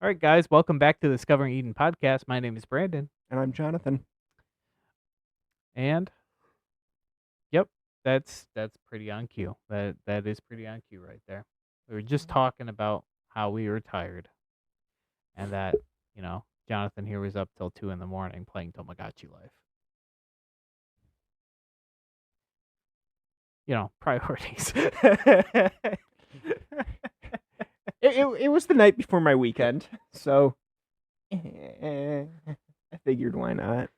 All right, guys, welcome back to the Discovering Eden podcast. My name is Brandon, And I'm Jonathan. and yep, that's pretty on cue. That is pretty on cue right there. We were just talking about how we were tired, and that Jonathan here was up till 2 in the morning playing Tamagotchi Life. Priorities. It was the night before my weekend, so I figured why not.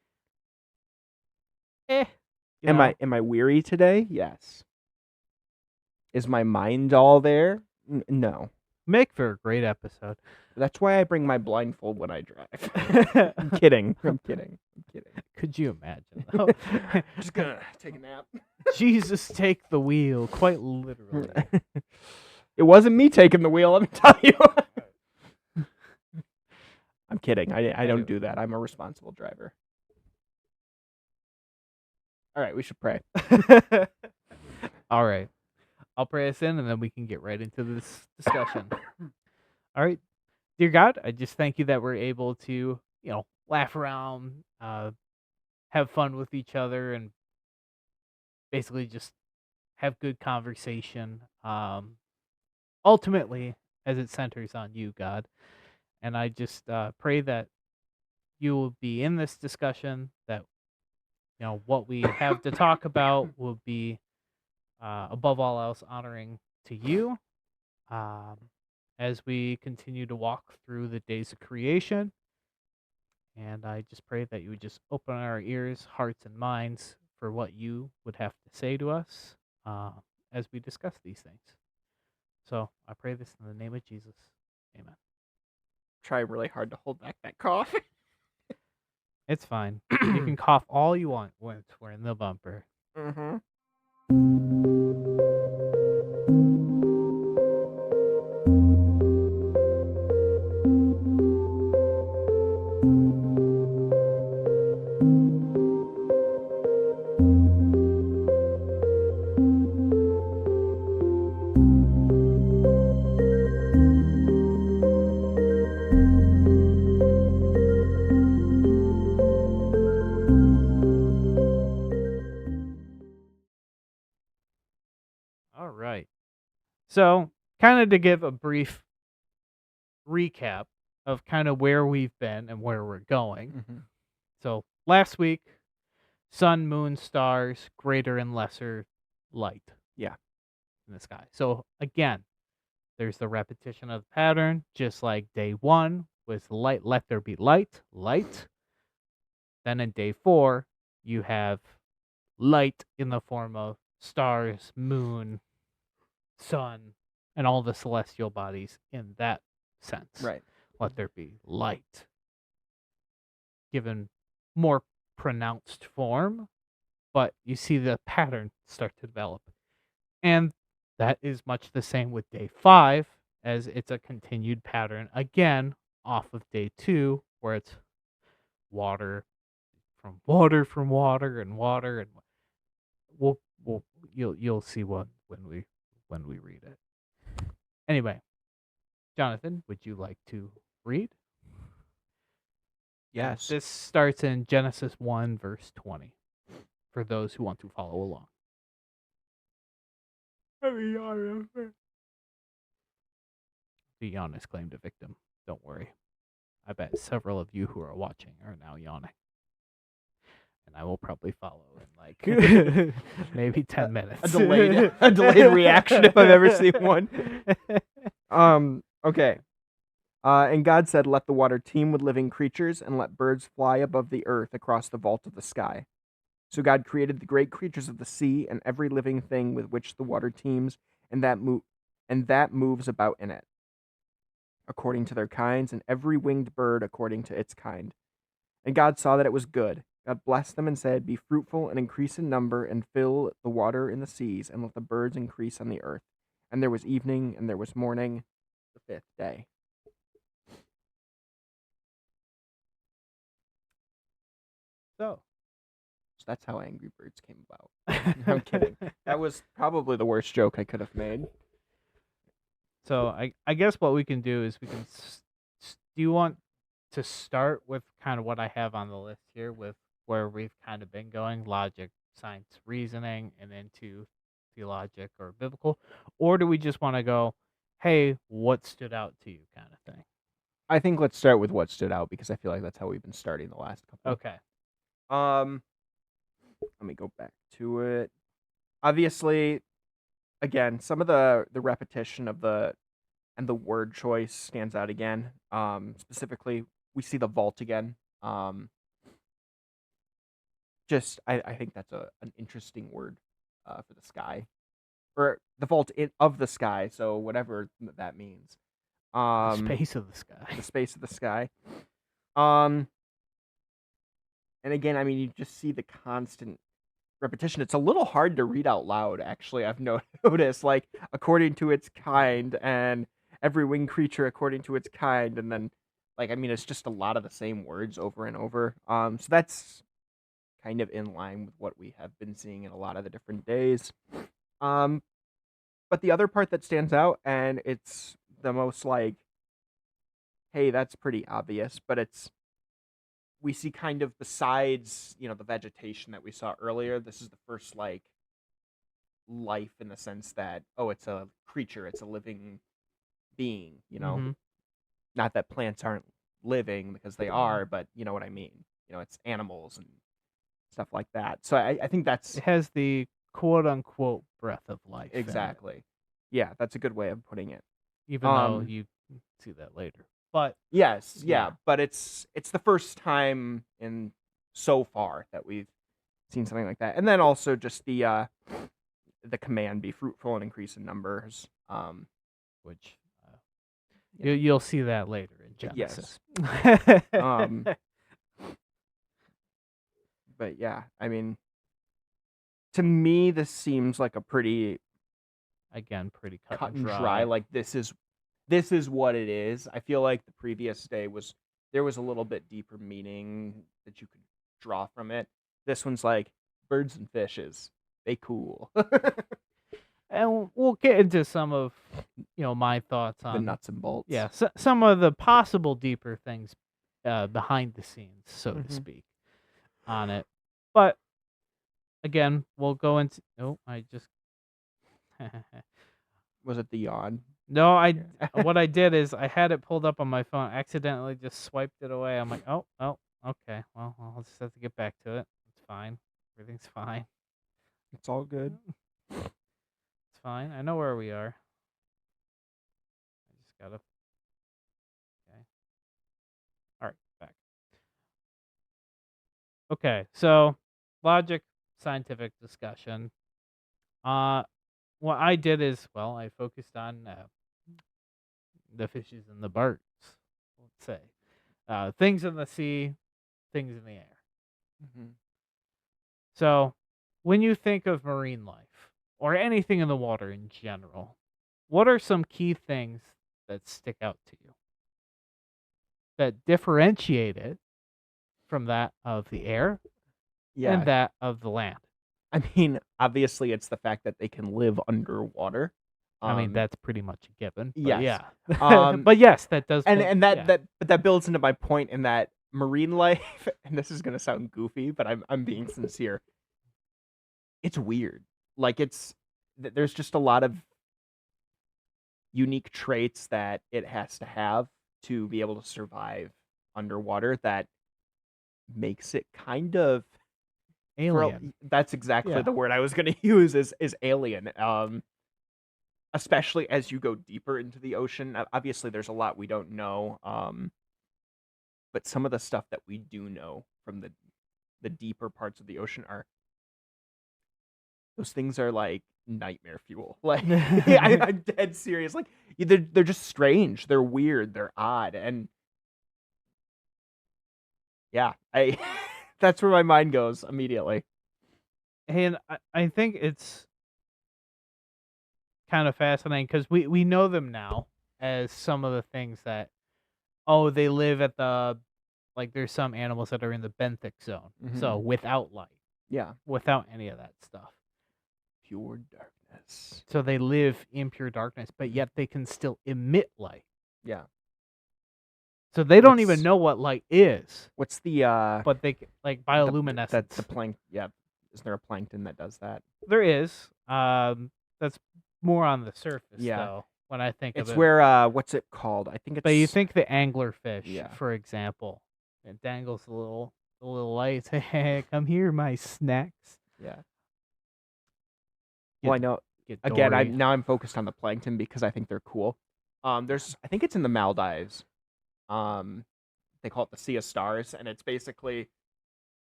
you Am know, I weary today? Yes. Is my mind all there? No. make for a great episode. That's why I bring my blindfold when I drive. I'm kidding. Could you imagine though? Just gonna take a nap. Jesus, take the wheel, quite literally. It wasn't me taking the wheel, let me tell you. I'm kidding. I don't do that. I'm a responsible driver. All right, we should pray. All right. I'll pray us in and then we can get right into this discussion. All right. Dear God, I just thank you that we're able to, laugh around, have fun with each other, and basically just have good conversation. Ultimately, as it centers on you, God. And I just pray that you will be in this discussion, that, what we have to talk about will be, above all else, honoring to you. As we continue to walk through the days of creation. And I just pray that you would just open our ears, hearts, and minds for what you would have to say to us as we discuss these things. So I pray this in the name of Jesus. Amen. Try really hard to hold back that cough. It's fine. You can cough all you want once we're in the bumper. Mm-hmm. All right. So, kind of to give a brief recap of kind of where we've been and where we're going. Mm-hmm. So, last week, sun, moon, stars, greater and lesser light. Yeah. In the sky. So, again, there's the repetition of the pattern, just like day 1 was light, let there be light, light. Then in day 4, you have light in the form of stars, moon, sun, and all the celestial bodies in that sense. Right. Let there be light. Given more pronounced form, but you see the pattern start to develop. And that is much the same with day 5, as it's a continued pattern again off of day 2, where it's water from water from water and water, and you'll see what when we read it. Anyway, Jonathan, would you like to read? Yes. This starts in Genesis 1 verse 20 for those who want to follow along. The yawn is claimed a victim. Don't worry. I bet several of you who are watching are now yawning. And I will probably follow in like maybe 10 minutes. A delayed reaction if I've ever seen one. Okay. And God said, "Let the water teem with living creatures, and let birds fly above the earth across the vault of the sky." So God created the great creatures of the sea and every living thing with which the water teems, and that moves about in it, according to their kinds, and every winged bird according to its kind. And God saw that it was good. God blessed them and said, "Be fruitful and increase in number, and fill the water in the seas, and let the birds increase on the earth." And there was evening, and there was morning, the 5th day. So that's how Angry Birds came about. I'm kidding. That was probably the worst joke I could have made. So I guess what we can do is we can do you want to start with kind of what I have on the list here with where we've kind of been going, logic, science, reasoning, and into theologic or biblical? Or do we just want to go, hey, what stood out to you kind of thing? I think let's start with what stood out because I feel like that's how we've been starting the last couple. Okay. Let me go back to it. Obviously, again, some of the repetition of the word choice stands out again. Specifically, we see the vault again. Just I think that's an interesting word for the sky, or the vault of the sky. So whatever that means. The space of the sky. The space of the sky. And again, I mean, you just see the constant repetition. It's a little hard to read out loud, actually. I've noticed, like, according to its kind, and every winged creature according to its kind, and then, like, I mean, it's just a lot of the same words over and over. So that's kind of in line with what we have been seeing in a lot of the different days. But the other part that stands out, and it's the most like, hey, that's pretty obvious, but we see kind of besides, the vegetation that we saw earlier, this is the first like life in the sense that, oh, it's a creature, it's a living being, Mhm. not that plants aren't living because they are, but you know what I mean. It's animals and stuff like that. So I think that's It has the quote unquote breath of life. in it, exactly, yeah, that's a good way of putting it. even though you see that later. But Yes, Yeah. but it's the first time in so far that we've seen something like that. And then also just the command be fruitful and increase in numbers. which Yeah. you'll see that later in Yes. Genesis. But yeah, I mean, to me this seems like a pretty Again, pretty cut and dry. Like this is what it is. I feel like the previous day there was a little bit deeper meaning that you could draw from it. This one's like birds and fishes. They cool. And we'll get into some of my thoughts The on nuts and bolts. Yeah, some of the possible deeper things behind the scenes, so to Mhm. speak, on it. But again, we'll go into. Oh, I just. Was it the yawn? No, what I did is I had it pulled up on my phone, accidentally just swiped it away. I'm like, oh, okay. Well, I'll just have to get back to it. It's fine. Everything's fine. It's all good. It's fine. I know where we are. I just gotta. Okay. All right, back. Okay, so logic, scientific discussion. What I did is, well, I focused on the fishes and the birds. Let's say things in the sea, things in the air. Mm-hmm. So, when you think of marine life or anything in the water in general, what are some key things that stick out to you that differentiate it from that of the air Yeah. and that of the land? I mean, obviously, it's the fact that they can live underwater. I mean, that's pretty much a given. yes. But yeah. But yes, that does. And yeah. that builds into my point in that marine life, and this is gonna sound goofy, but I'm being sincere. It's weird. Like there's just a lot of unique traits that it has to have to be able to survive underwater that makes it kind of Alien. that's exactly Yeah. the word I was going to use is alien. Especially as you go deeper into the ocean. Obviously, there's a lot we don't know. But some of the stuff that we do know from the deeper parts of the ocean those things are like nightmare fuel. Like I'm dead serious. Like they're just strange. They're weird. They're odd. And yeah, that's where my mind goes immediately. And I think it's kind of fascinating because we know them now as some of the things that, they live at like there's some animals that are in the benthic zone. So without light, Yeah. without any of that stuff. Pure darkness. So they live in pure darkness, but yet they can still emit light. Yeah. So they don't even What's- know what light is, What's the but they like the bioluminescence. plank? Yeah, is there a plankton that does that? There is. That's more on the surface Yeah. though. When I think It's of it, where what's it called? I think it's. but you think the anglerfish, Yeah. for example, it dangles the little lights. Hey, come here, my snacks. Yeah. Get- Well, I know. get Again, Dory. I'm focused on the plankton because I think they're cool. I think it's in the Maldives. They call it the Sea of Stars, and it's basically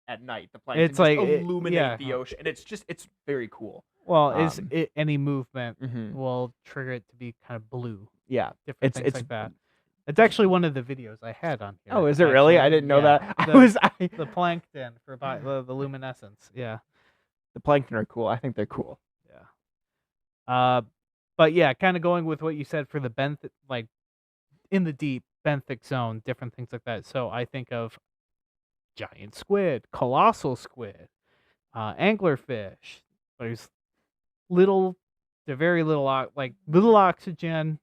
at night the plankton It's just like illuminate the ocean, and it's very cool. Well, is Um, it any movement Mhm. will trigger it to be kind of blue, Yeah. different things It's like that. It's actually one of the videos I had on here. Oh, is it really? I actually. didn't know Yeah, that. I the, was the plankton for the luminescence. Yeah, the plankton are cool. I think they're cool. yeah. But yeah, kind of going with what you said for the benthic, like in the deep benthic zone, different things like that. So I think of giant squid, colossal squid, anglerfish. There's little to very little like little oxygen,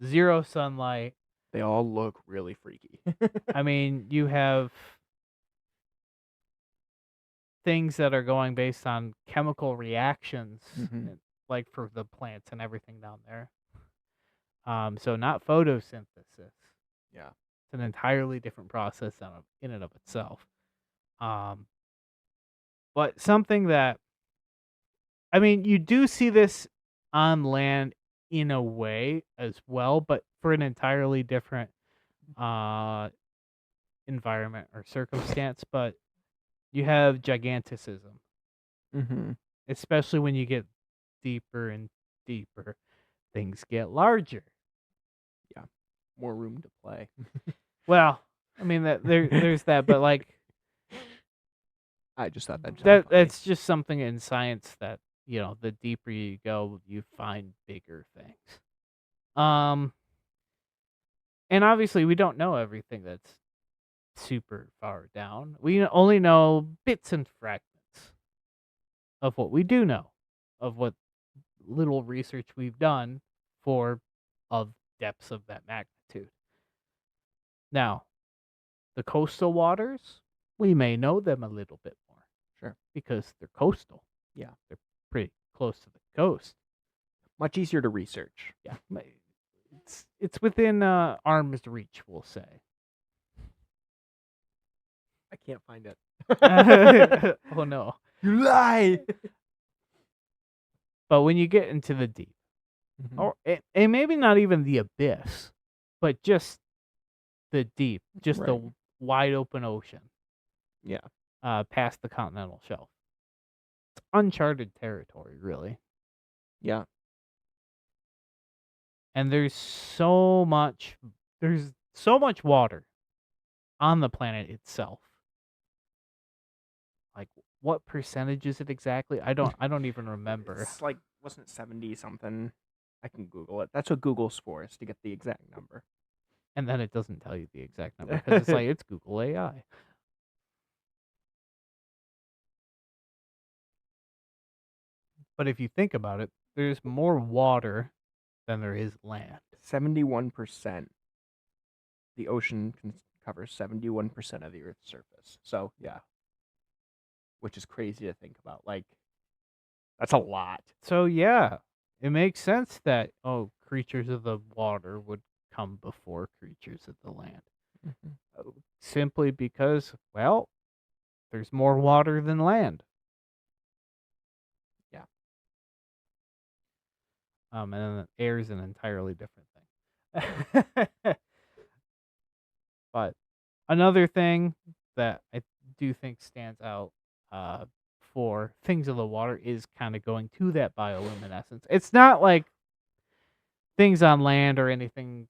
zero sunlight. They all look really freaky. I mean, you have things that are going based on chemical reactions, Mhm. like for the plants and everything down there. So not photosynthesis. Yeah. It's an entirely different process in and of itself. But something that, I mean, you do see this on land in a way as well, but for an entirely different environment or circumstance. But you have giganticism, Mhm. especially when you get deeper and deeper. Things get larger. More room to play. Well, I mean there's that, but like I just thought that'd sound funny. that's just something in science that the deeper you go, you find bigger things. And obviously we don't know everything that's super far down. We only know bits and fragments of what we do know, of what little research we've done for of depths of that magnitude. Now, the coastal waters, we may know them a little bit more. Sure. Because they're coastal. Yeah. They're pretty close to the coast. Much easier to research. Yeah. It's within arm's reach, we'll say. I can't find it. Oh no. You lie. But when you get into the deep, or and maybe not even the abyss, but just the deep, just Right. the wide open ocean. Yeah. Past the continental shelf. It's uncharted territory, really. Yeah. And there's so much water on the planet itself. Like what percentage is it exactly? I don't even remember. It's like, wasn't it 70 something? I can Google it. That's what Google's for, is to get the exact number. And then it doesn't tell you the exact number because it's like it's Google AI. But if you think about it, there's more water than there is land. 71%. The ocean covers 71% of the Earth's surface. So, yeah. Which is crazy to think about. Like, that's a lot. So yeah, it makes sense that creatures of the water would come before creatures of the land. Simply because, well, there's more water than land. Yeah. And then air is an entirely different thing. But another thing that I do think stands out for things of the water is kind of going to that bioluminescence. It's not like things on land or anything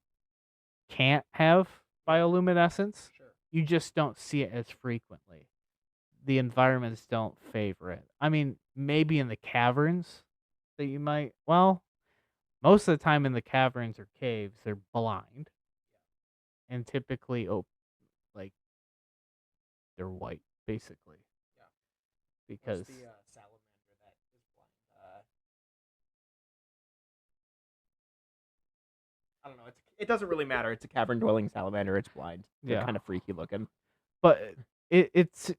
can't have bioluminescence. Sure. You just don't see it as frequently. The environments don't favor it. I mean, maybe in the caverns that you might, well, most of the time in the caverns or caves, they're blind. And typically, like, they're white, basically. Yeah. Because What's the salamander that is blind? I don't know. it doesn't really matter. It's a cavern dwelling salamander. It's blind. They're Yeah. kind of freaky looking. But it's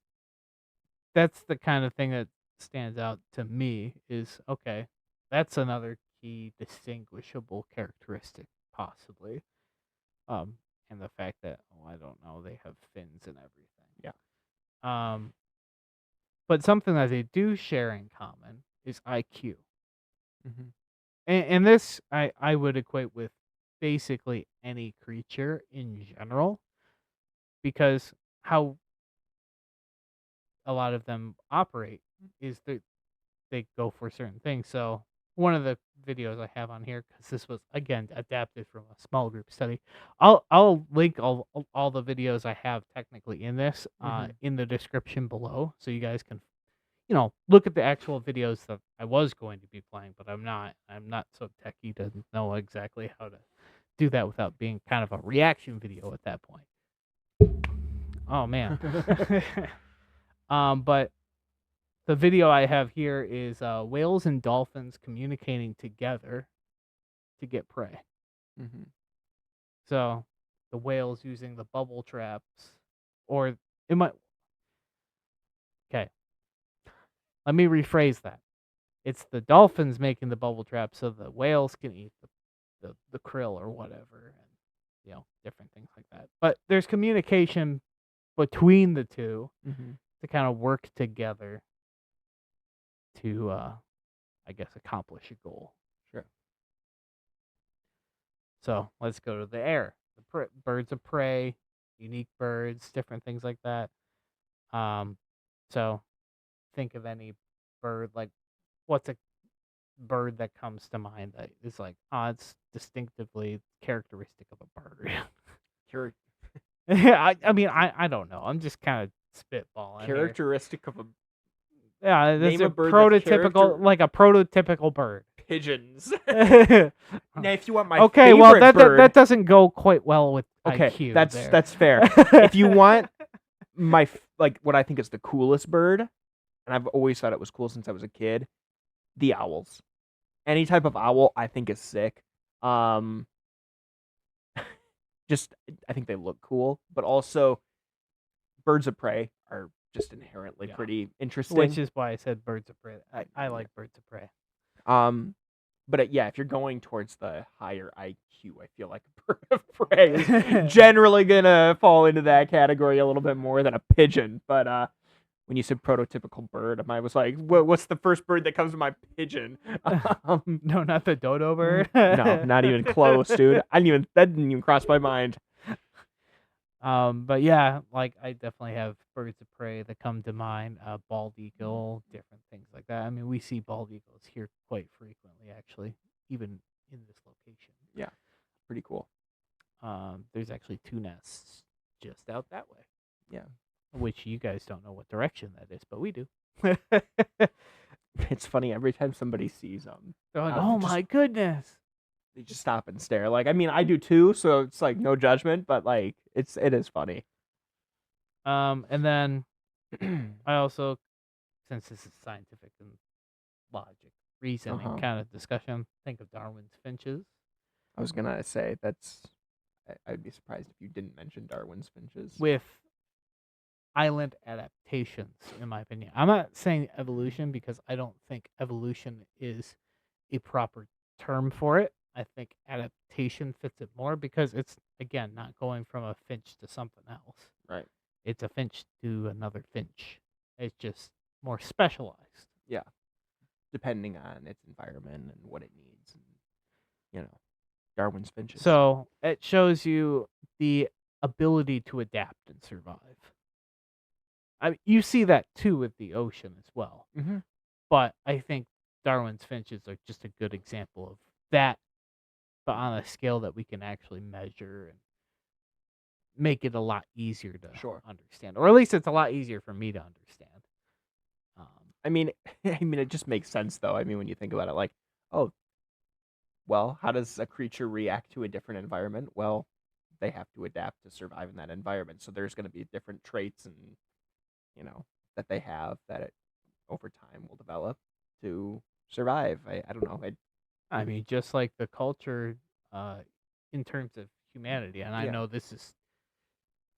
that's the kind of thing that stands out to me is okay, that's another key distinguishable characteristic possibly. And the fact that I don't know, they have fins and everything. Yeah. But something that they do share in common is IQ. Mm-hmm. And this I would equate with basically any creature in general, because how a lot of them operate is they go for certain things. So one of the videos I have on here, because this was again adapted from a small group study, I'll link all the videos I have technically in this in the description below, so you guys can look at the actual videos that I was going to be playing, but I'm not so techy to know exactly how to do that without being kind of a reaction video at that point. Oh man. But the video I have here is whales and dolphins communicating together to get prey. Mm-hmm. So the whales using the bubble traps, or it might. Okay, let me rephrase that. It's the dolphins making the bubble trap so the whales can eat the krill or whatever, and different things like that. But there's communication between the two to kind of work together to I guess accomplish a goal. Sure. So let's go to the air. The birds of prey, unique birds, different things like that. So think of any bird, like what's a bird that comes to mind that is like, it's distinctively characteristic of a bird. I mean, I don't know. I'm just kind of spitballing here. Characteristic of a Yeah, this is Name a a bird that's prototypical, like a prototypical bird. pigeons. Okay, Now, if you want my well, favorite bird, that doesn't go quite well with okay, IQ. that's fair. If you want my like what I think is the coolest bird, and I've always thought it was cool since I was a kid, the owls. Any type of owl, I think is sick. Just I think they look cool, but also birds of prey are just inherently pretty interesting. Which is why I said birds of prey. I like birds of prey. But yeah, if you're going towards the higher IQ, I feel like a bird of prey is generally gonna fall into that category a little bit more than a pigeon. But when you said prototypical bird, I was like, what's the first bird that comes to my pigeon? No, not the dodo bird. No, not even close, dude. That didn't even cross my mind. But yeah, like I definitely have birds of prey that come to mind. Bald eagle, different things like that. I mean, we see bald eagles here quite frequently, actually, even in this location. Yeah, pretty cool. There's actually 2 nests just out that way. Yeah. Which you guys don't know what direction that is, but we do. It's funny, every time somebody sees them, they're like, "Oh my goodness!" They just stop and stare. Like, I mean, I do too, so it's like no judgment, but like it is funny. And then I also, since this is scientific and logic, reasoning kind of discussion, think of Darwin's finches. I was gonna say I'd be surprised if you didn't mention Darwin's finches. With island adaptations, in my opinion. I'm not saying evolution because I don't think evolution is a proper term for it. I think adaptation fits it more because it's, again, not going from a finch to something else. Right. It's a finch to another finch. It's just more specialized. Yeah. Depending on its environment and what it needs. And, Darwin's finches. So it shows you the ability to adapt and survive. I mean, you see that too with the ocean as well. Mm-hmm. But I think Darwin's finches are just a good example of that, but on a scale that we can actually measure and make it a lot easier to understand. Or at least it's a lot easier for me to understand. I mean, it just makes sense, though. I mean, when you think about it, like, oh, well, how does a creature react to a different environment? Well, they have to adapt to survive in that environment. So there's going to be different traits and, that they have that over time will develop to survive. I don't know. I mean, just like the culture in terms of humanity. And I Yeah. know this is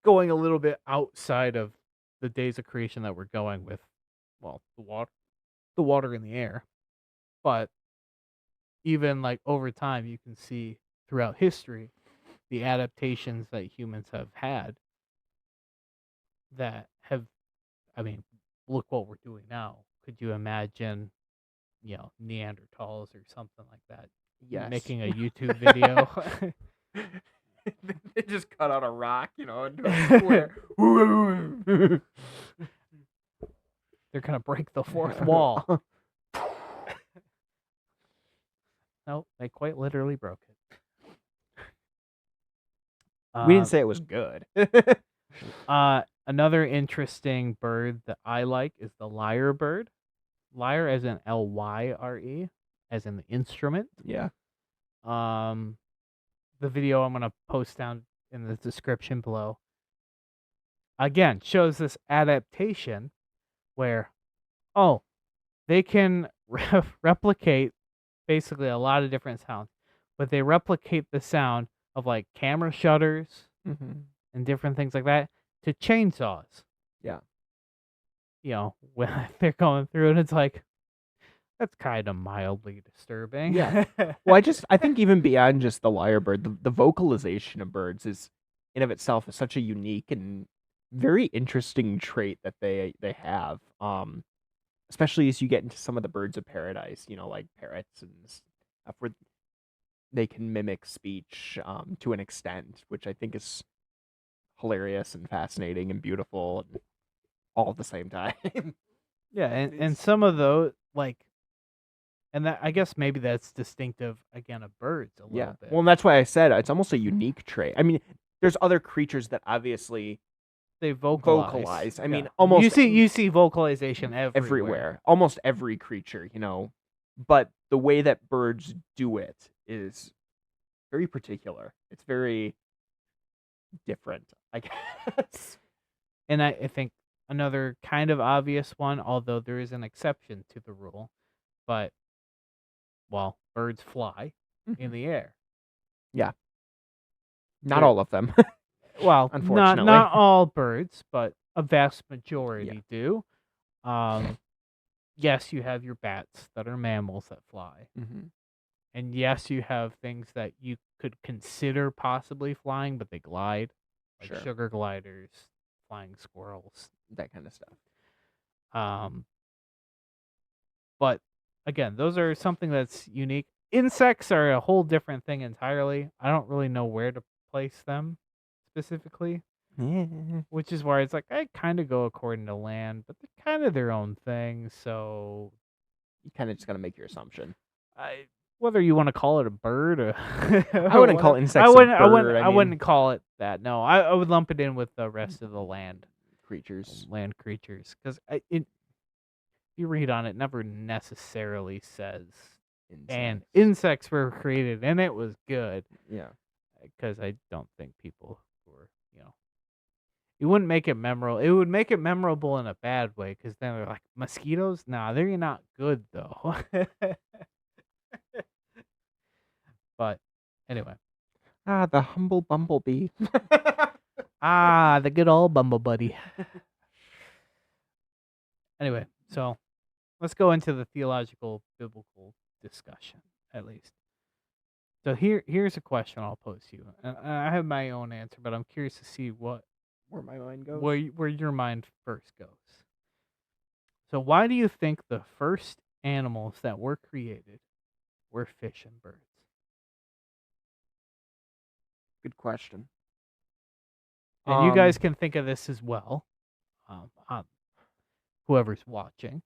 going a little bit outside of the days of creation that we're going with, well, the water in the air. But even like over time, you can see throughout history the adaptations that humans have had that have, I mean, look what we're doing now. Could you imagine, Neanderthals or something like that Yes. making a YouTube video? They just cut out a rock, into a square. They're gonna break the fourth wall. No, they quite literally broke it. We didn't say it was good. Another interesting bird that I like is the lyrebird. Lyre as in Lyre, as in the instrument. Yeah. The video I'm gonna post down in the description below again shows this adaptation where, they can replicate basically a lot of different sounds, but they replicate the sound of like camera shutters and different things like that to chainsaws. Yeah. When they're going through, and it's like, that's kind of mildly disturbing. Yeah. Well, I think even beyond just the lyrebird, the vocalization of birds is in of itself is such a unique and very interesting trait that they have. Especially as you get into some of the birds of paradise, like parrots and stuff, where they can mimic speech to an extent, which I think is hilarious and fascinating and beautiful, and all at the same time. Yeah, and some of those and that, I guess maybe that's distinctive again of birds a little bit. Well, and that's why I said it's almost a unique trait. I mean, there's other creatures that obviously they vocalize. I mean, almost you see vocalization everywhere. Almost every creature, But the way that birds do it is very particular. It's very different, I guess. And I think another kind of obvious one, although there is an exception to the rule, but birds fly in the air. Yeah. Not all of them. Well, unfortunately, not all birds, but a vast majority do. Yes, you have your bats that are mammals that fly. And yes, you have things that you could consider possibly flying, but they glide, like sugar gliders, flying squirrels, that kind of stuff. But again, those are something that's unique. Insects are a whole different thing entirely. I don't really know where to place them specifically, which is why it's like I kind of go according to land, but they're kind of their own thing. So you kind of just gotta make your assumption. Whether you want to call it a bird or I wouldn't call insects. I wouldn't call it that. No, I would lump it in with the rest of the land creatures, because you read on it, never necessarily says and insects were created and it was good. Yeah, because I don't think people were, it wouldn't make it memorable. It would make it memorable in a bad way, because then they're like, mosquitoes? Nah, they're not good though. But anyway. The humble bumblebee. The good old bumble buddy. Anyway, so let's go into the theological biblical discussion, at least. So here's a question I'll pose to you. And I have my own answer, but I'm curious to see where my mind goes. Where your mind first goes. So why do you think the first animals that were created were fish and birds? Good question. And you guys can think of this as well. Whoever's watching.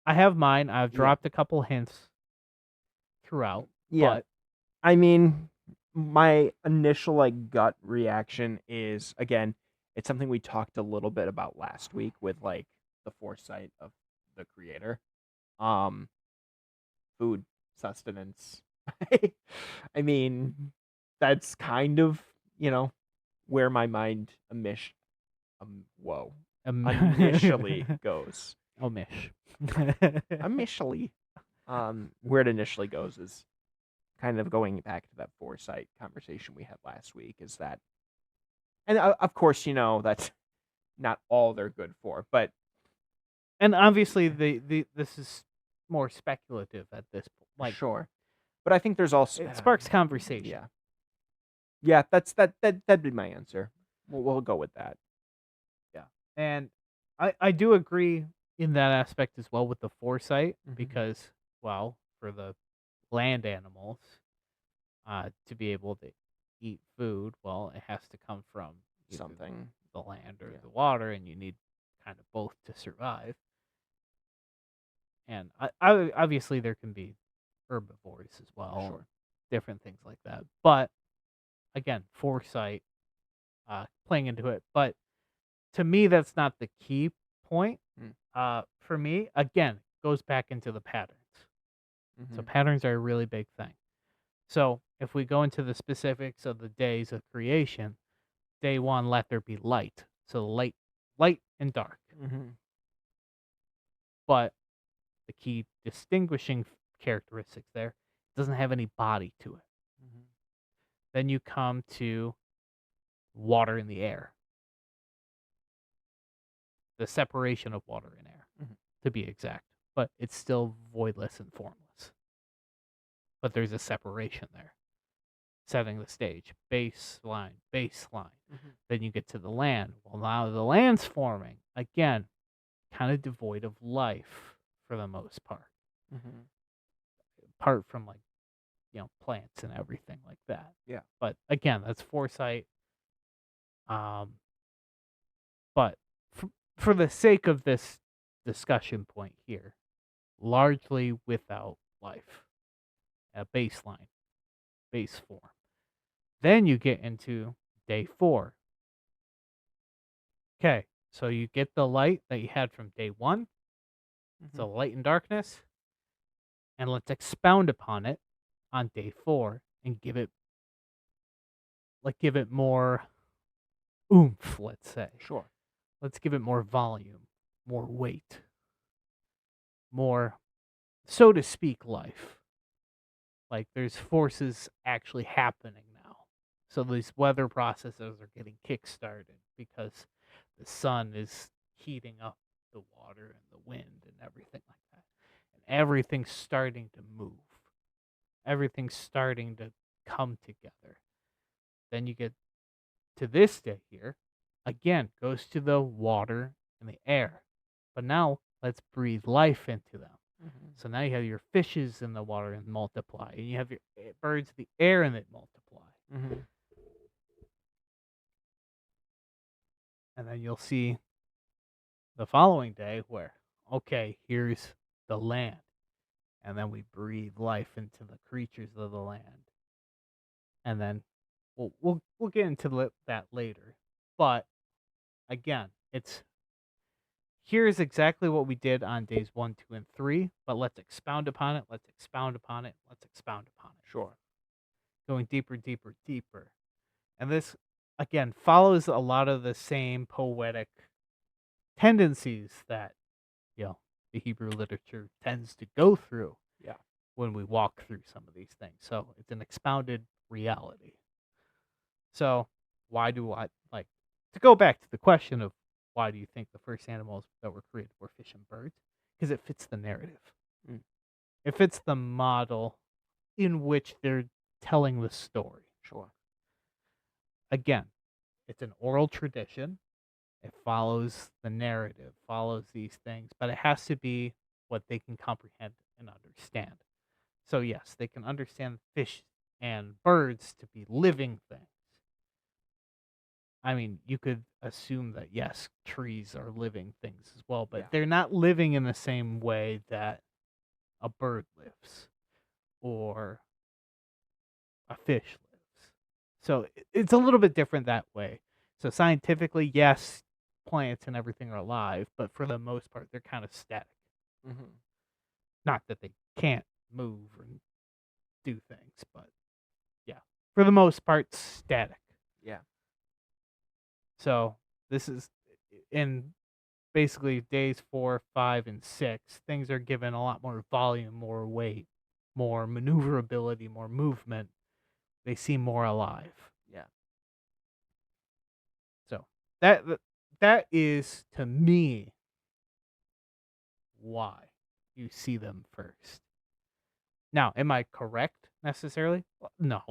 I have mine. I've dropped a couple hints throughout. Yeah. But I mean, my initial gut reaction is, again, it's something we talked a little bit about last week with the foresight of the creator. Food, sustenance. I mean, that's kind of, where my mind initially goes. Initially. Where it initially goes is kind of going back to that foresight conversation we had last week, is that, and of course, that's not all they're good for, but And obviously, this is more speculative at this point. Like, sure. But I think there's also it sparks conversation. yeah, yeah. That'd be my answer. We'll go with that. Yeah. And I do agree in that aspect as well with the foresight, Mhm. because, well, for the land animals, to be able to eat food, well, it has to come from either Something. the land or Yeah. the water, and you need kind of both to survive. And obviously there can be herbivores as well, Sure. and different things like that. But again, foresight playing into it. But to me, that's not the key point. For me, again, goes back into the patterns. So Mhm. patterns are a really big thing. So if we go into the specifics of the days of creation, day one, let there be light. So light and dark. Mhm. But the key distinguishing characteristics there, it doesn't have any body to it. Mhm. Then you come to water in the air, the separation of water and air, Mhm. to be exact. But it's still voidless and formless. But there's a separation there, setting the stage. Baseline, baseline. Mhm. Then you get to the land. Well, now the land's forming. Again, kind of devoid of life for the most part. Mhm. Apart from, like, plants and everything like that. Yeah. But again, that's foresight. But for the sake of this discussion point here, largely without life, a baseline, base form. Then you get into day 4. Okay, so you get the light that you had from day 1, so Mhm. light and darkness, and let's expound upon it on day 4 and give it more oomph, let's say. Sure. Let's give it more volume, more weight, more, so to speak, life. Like, there's forces actually happening now. So these weather processes are getting kickstarted because the sun is heating up the water and the wind and everything like that. And everything's starting to move. Everything's starting to come together. Then you get to this day here. Again, goes to the water and the air. But now let's breathe life into them. Mhm. So now you have your fishes in the water and multiply, and you have your birds of the air and that multiply. Mhm. And then you'll see the following day where, okay, here's the land. And then we breathe life into the creatures of the land. And then we'll get into that later. But again, here's exactly what we did on days 1, 2, and 3, but let's expound upon it. Let's expound upon it. Let's expound upon it. Sure. Going deeper, deeper, deeper. And this, again, follows a lot of the same poetic tendencies that, the Hebrew literature tends to go through Yeah. when we walk through some of these things. So it's an expounded reality. So why do I, like, to go back to the question of why do you think the first animals that were created were fish and birds? Because it fits the narrative. Mm. It fits the model in which they're telling the story. Sure. Again, it's an oral tradition. It follows the narrative, follows these things, but it has to be what they can comprehend and understand. So yes, they can understand fish and birds to be living things. I mean, you could assume that yes, trees are living things as well, but Yeah. they're not living in the same way that a bird lives or a fish lives. So it's a little bit different that way. So scientifically, yes, plants and everything are alive, but for the most part, they're kind of static. Mhm. Not that they can't move and do things, but yeah, for the most part, static. Yeah. So this is in basically days 4, 5, and 6. Things are given a lot more volume, more weight, more maneuverability, more movement. They seem more alive. Yeah. So that is, to me, why you see them first. Now, am I correct necessarily? No.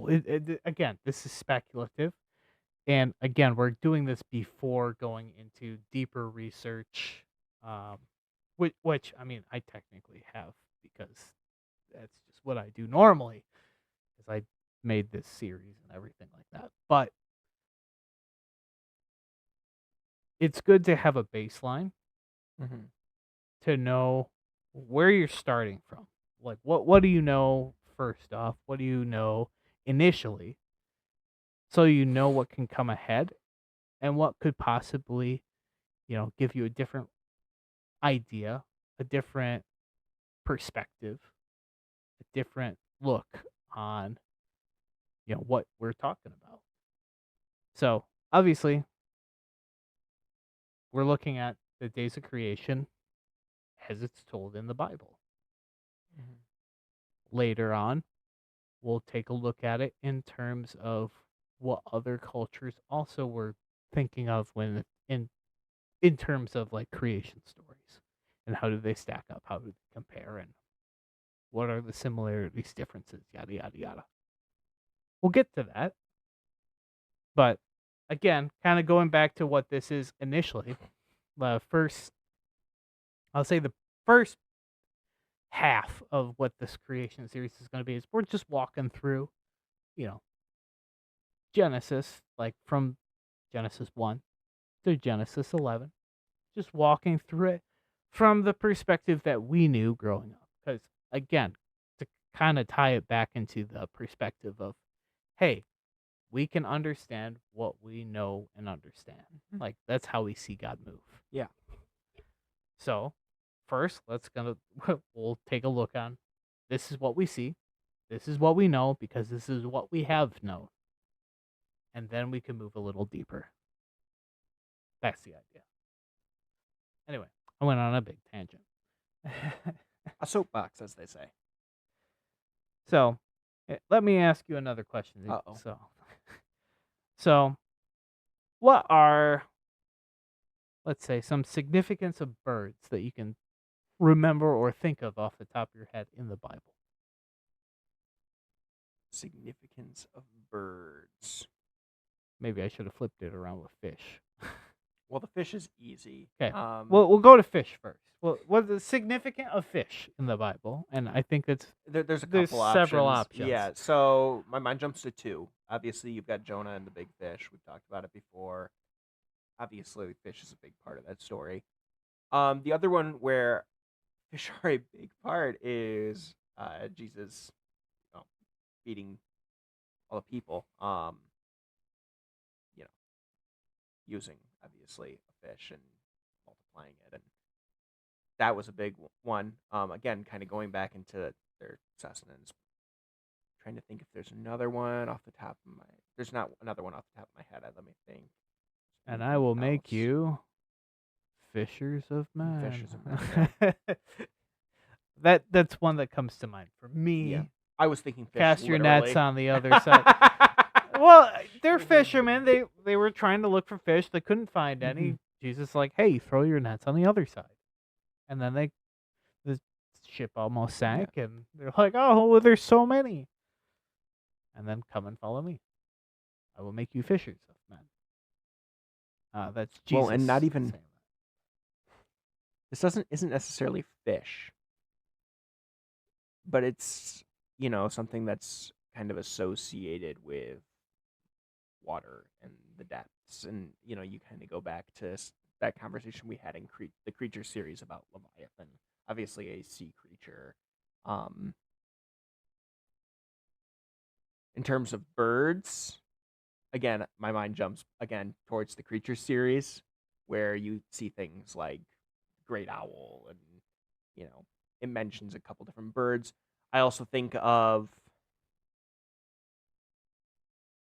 Again, this is speculative. And again, we're doing this before going into deeper research, which I mean, I technically have, because that's just what I do normally, because I made this series and everything like that. But it's good to have a baseline Mm-hmm. to know where you're starting from. Like, what do you know first off? What do you know initially? So you know what can come ahead and what could possibly, give you a different idea, a different perspective, a different look on, what we're talking about. So, obviously, we're looking at the days of creation as it's told in the Bible. Mm-hmm. Later on, we'll take a look at it in terms of what other cultures also were thinking of when in terms of like creation stories, and how do they stack up, how do they compare, and what are the similarities, differences, yada yada yada. We'll get to that, but again, kind of going back to what this is initially, first, I'll say the first half of what this creation series is going to be is we're just walking through, you know, Genesis, like from Genesis 1 to Genesis 11, just walking through it from the perspective that we knew growing up. Because, again, to kind of tie it back into the perspective of, hey, we can understand what we know and understand. Mhm. Like, that's how we see God move. Yeah. So, first, we'll take a look on, this is what we see, this is what we know, because this is what we have known. And then we can move a little deeper. That's the idea. Anyway, I went on a big tangent. A soapbox, as they say. So, let me ask you another question. Uh-oh. So, what are, let's say, some significance of birds that you can remember or think of off the top of your head in the Bible? Significance of birds. Maybe I should have flipped it around with fish. Well, the fish is easy. Okay. We'll go to fish first. Well, what's the significance of fish in the Bible? And I think there's there's several options. Yeah, so my mind jumps to two. Obviously, you've got Jonah and the big fish. We've talked about it before. Obviously, fish is a big part of that story. The other one where fish are a big part is Jesus, feeding all the people. Using obviously a fish and multiplying it, and that was a big one. Again, kind of going back into their sustenance. Trying to think if there's another one off the top of my. There's not another one off the top of my head. Let me think. And I will make you fishers of men. Fishers of men. Yeah. That's one that comes to mind for me. Yeah. I was thinking fish. Cast your literally. nets on the other side. Well, they're fishermen. They were trying to look for fish. They couldn't find any. Mm-hmm. Jesus like, hey, throw your nets on the other side. And then the ship almost sank, and they're like, oh, well, there's so many. And then come and follow me. I will make you fishers of men. That's Jesus. Well, and not even. saying that. This isn't necessarily fish, but it's something that's kind of associated with water and the depths, and you kind of go back to that conversation we had in the creature series about Leviathan, obviously a sea creature. In terms of birds, again, my mind jumps again towards the creature series, where you see things like great owl, and it mentions a couple different birds. I also think of,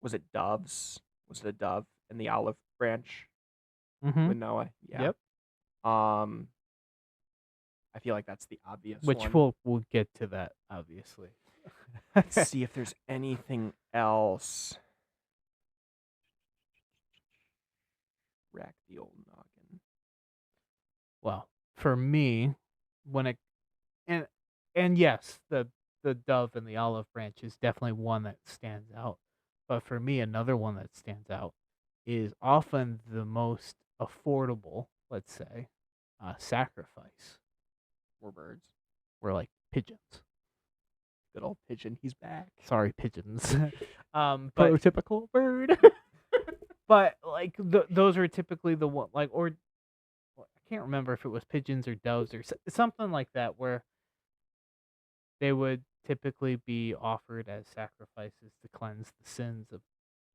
was it doves? Was it a dove in the olive branch with Noah? Yeah. Yep. I feel like that's the obvious Which one. we'll get to that, obviously. Let's see if there's anything else. Rack the old noggin. Well, for me, when it and yes, the dove and the olive branch is definitely one that stands out. But for me, another one that stands out is often the most affordable, let's say, sacrifice. More birds. Were like pigeons. Good old pigeon. He's back. Sorry, pigeons. But Prototypical bird. but like those are typically the one like or I can't remember if it was pigeons or doves or something like that where they would typically be offered as sacrifices to cleanse the sins of,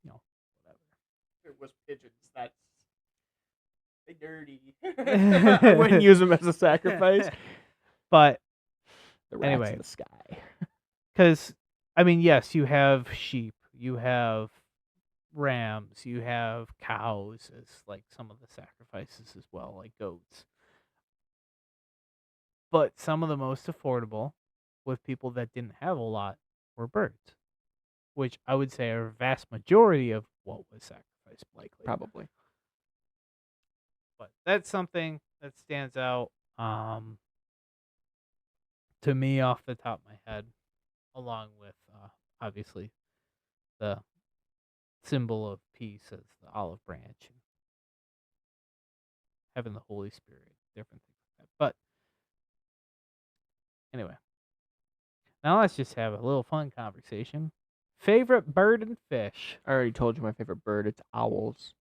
whatever. If it was pigeons, that's dirty. I wouldn't use them as a sacrifice. But the rats anyway, in the sky. Because I mean, yes, you have sheep, you have rams, you have cows as like some of the sacrifices as well, like goats. But some of the most affordable with people that didn't have a lot were birds, which I would say are a vast majority of what was sacrificed, likely. Probably. But that's something that stands out to me off the top of my head, along with obviously the symbol of peace as the olive branch and having the Holy Spirit, different things like that. But anyway, now let's just have a little fun conversation. Favorite bird and fish? I already told you my favorite bird. It's owls.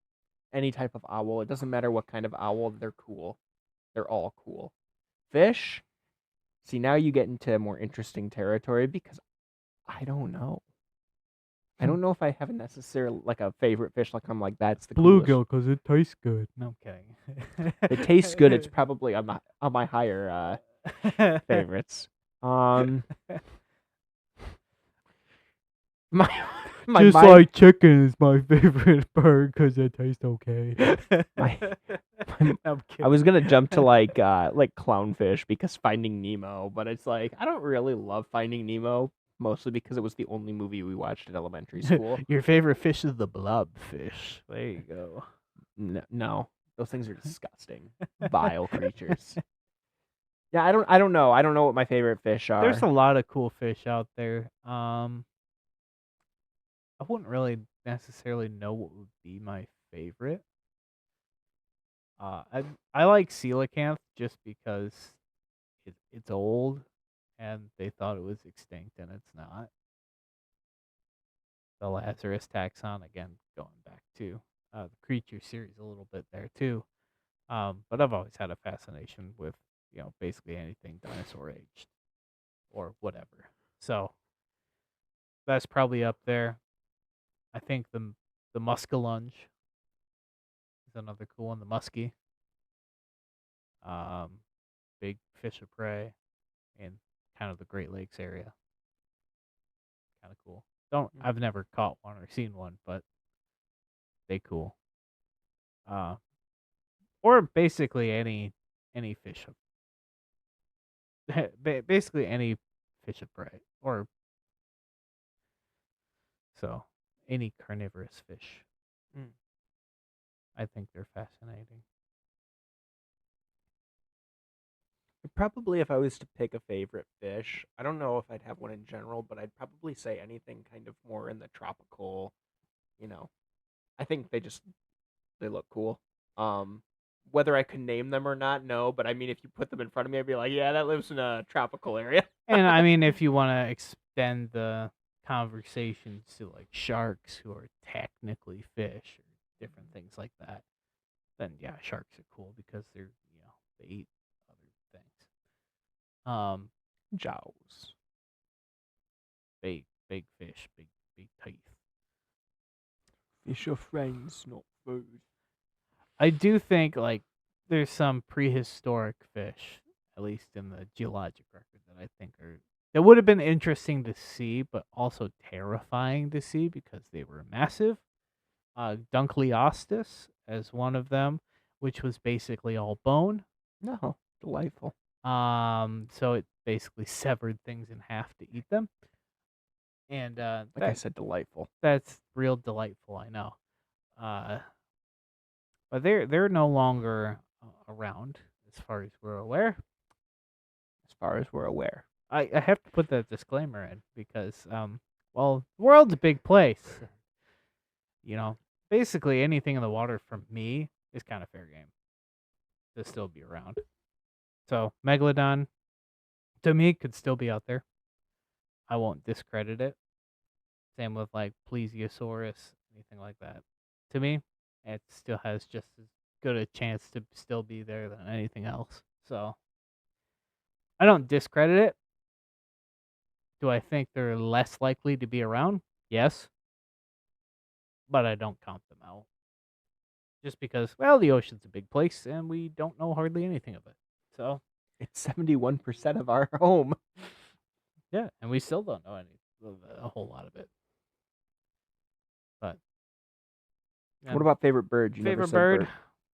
Any type of owl. It doesn't matter what kind of owl. They're cool. They're all cool. Fish? See, now you get into more interesting territory because I don't know. I don't know if I have a necessary like a favorite fish. Like I'm like that's the bluegill because it tastes good. No, I'm kidding. It tastes good. It's probably on my higher favorites. My just mind, like chicken is my favorite bird because it tastes okay. I was gonna jump to like clownfish because Finding Nemo, but it's like I don't really love Finding Nemo, mostly because it was the only movie we watched in elementary school. Your favorite fish is the blobfish. There you go. No, those things are disgusting, vile creatures. Yeah, I don't know. I don't know what my favorite fish are. There's a lot of cool fish out there. I wouldn't really necessarily know what would be my favorite. I like coelacanth just because it's old, and they thought it was extinct, and it's not. The Lazarus taxon, again, going back to the creature series a little bit there too. But I've always had a fascination with basically anything dinosaur aged or whatever. So that's probably up there. I think the muskellunge is another cool one. The muskie, big fish of prey in kind of the Great Lakes area. Kind of cool. I've never caught one or seen one, but they cool. Or basically any fish of basically any fish of prey or so any carnivorous fish. I think they're fascinating. Probably if I was to pick a favorite fish, I don't know if I'd have one in general, but I'd probably say anything kind of more in the tropical, I think they look cool. Whether I could name them or not, no, but I mean if you put them in front of me, I'd be like, yeah, that lives in a tropical area. And I mean if you want to extend the conversations to like sharks who are technically fish or different things like that, then yeah, sharks are cool because they're they eat other things. Jaws. Big fish, big teeth. Fish are friends, not food. I do think like there's some prehistoric fish, at least in the geologic record, that I think that would have been interesting to see, but also terrifying to see because they were massive. Dunkleosteus as one of them, which was basically all bone. No, delightful. So it basically severed things in half to eat them. And Like I said, delightful. that's real delightful, I know. But they're no longer around, as far as we're aware. As far as we're aware. I have to put that disclaimer in because well, the world's a big place. Basically anything in the water for me is kind of fair game to still be around. So Megalodon to me could still be out there. I won't discredit it. Same with like Plesiosaurus, anything like that. To me, it still has just as good a chance to still be there than anything else. So I don't discredit it. Do I think they're less likely to be around? Yes. But I don't count them out. Just because, well, the ocean's a big place and we don't know hardly anything of it. So, It's 71% of our home. yeah, and we still don't know a whole lot of it. But What about favorite bird? You never favorite said bird?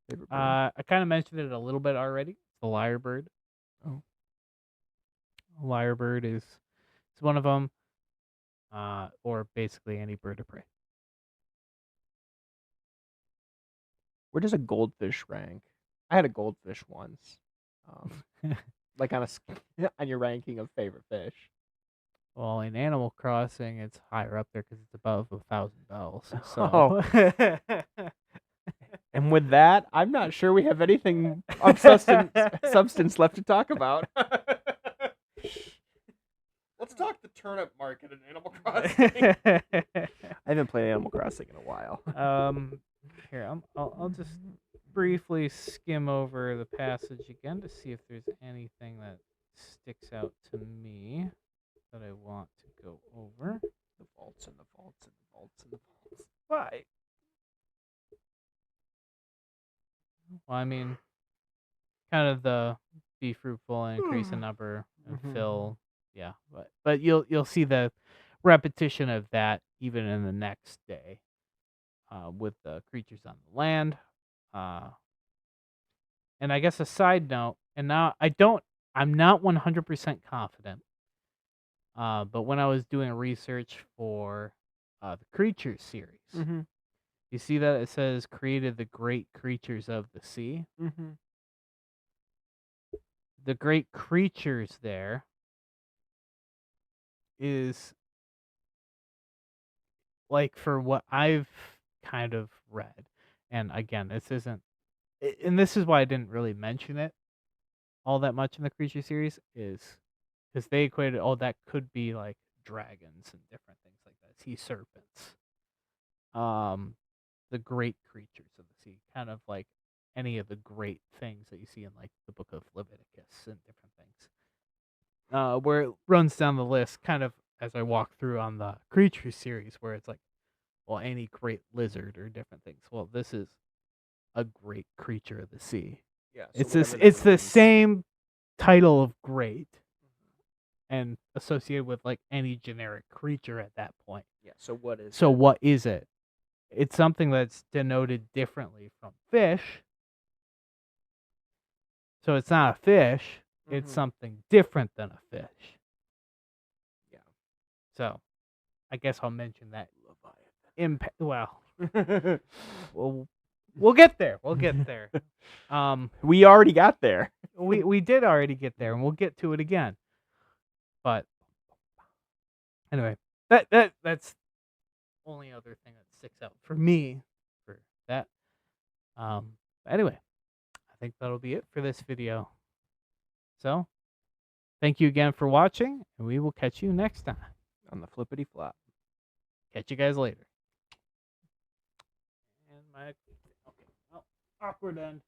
Favorite bird. I kind of mentioned it a little bit already. The lyrebird. Oh. Lyrebird is one of them. Or basically any bird of prey. Where does a goldfish rank? I had a goldfish once. Like on on your ranking of favorite fish. Well, in Animal Crossing, it's higher up there because it's above 1,000 bells. So, Oh. And with that, I'm not sure we have anything of substance left to talk about. Let's talk the turnip market in Animal Crossing. I haven't played Animal Crossing in a while. Here, I'll just briefly skim over the passage again to see if there's anything that sticks out to me that I want to go over. The vaults and the vaults and the vaults and the vaults. Why? Well, I mean, kind of the be fruitful and increase in number and fill, yeah. But you'll see the repetition of that even in the next day, with the creatures on the land. And I guess a side note, and now I'm not 100% confident. But when I was doing research for the Creatures series, you see that it says created the great creatures of the sea. The great creatures there is like for what I've kind of read, and again, this isn't, and this is why I didn't really mention it all that much in the Creature series, is because they equated, that could be like dragons and different things like that, sea serpents, the great creatures of the sea, kind of like any of the great things that you see in like the book of Leviticus and different things, where it runs down the list kind of as I walk through on the Creature series, where it's like, well, any great lizard or different things. Well, this is a great creature of the sea. Yeah, so it's the same title of great, and associated with like any generic creature at that point. Yeah. So what is? So what is it? It's something that's denoted differently from fish. So it's not a fish. It's something different than a fish. Yeah. So, I guess I'll mention that. Well, we'll get there. We'll get there. We already got there. we did already get there, and we'll get to it again. But anyway, that's only other thing that sticks out for me for that. Anyway, I think that'll be it for this video. So, thank you again for watching, and we will catch you next time on the flippity flop. Catch you guys later. And my awkward end.